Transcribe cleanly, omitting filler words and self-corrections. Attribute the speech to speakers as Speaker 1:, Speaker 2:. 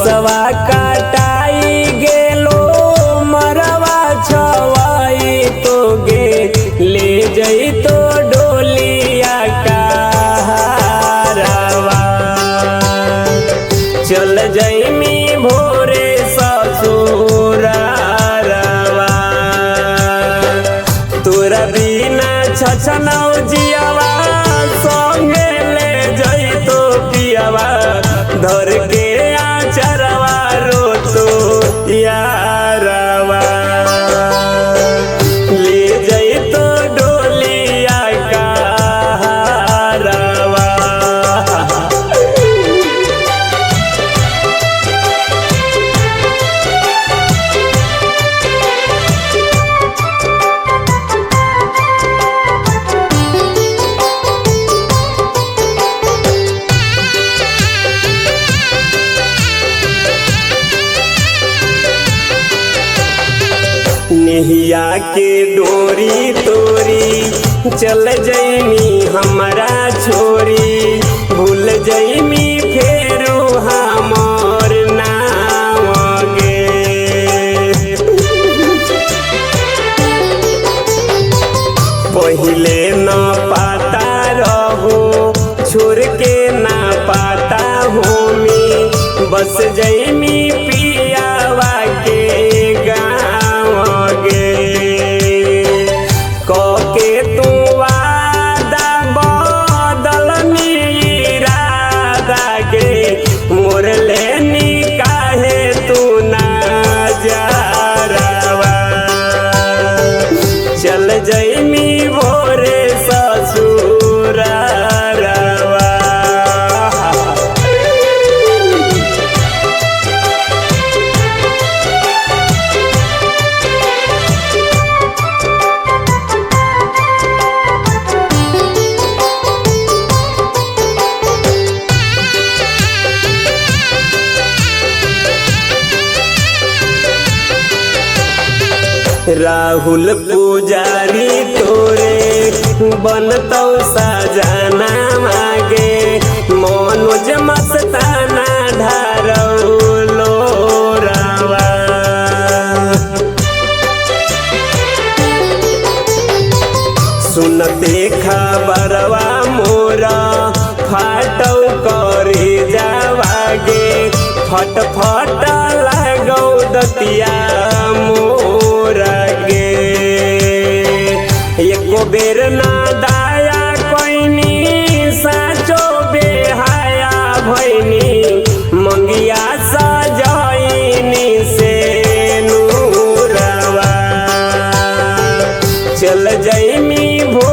Speaker 1: बसवा काटाई गेलो मरवा छवाई तो गे ले जई तो डोलिया कहारवा चल जईमी भोरे ससुरारवा तोरा बिना छछनौ जियावा संगे ले जई तो पियावा धर के आचरवा रो तो यारवा ले जई तो डोलिया कहारवा नेहिया के डोरी तोरी चल जईमी हमरा छोरी भूल जईमी फेरू हमर नाम गे पहिले न पाता रहो छोड़ के ना पाता होमी बस जईमी पियावा के चल जईमी भोरे ससुरारवा राहुल पुजारी तोरे बनतौ सजना मागे मनोज मस्ताना ढारौ लोरावा सुनते खबरवा मोरा फाटौ करे जावागे फट फट लगौ दतिया मोरा गे एको बेर ना दाया कोइनी साचो बेहाया भैनी मंगिया सजैनी से नूरवा चल जईमी भो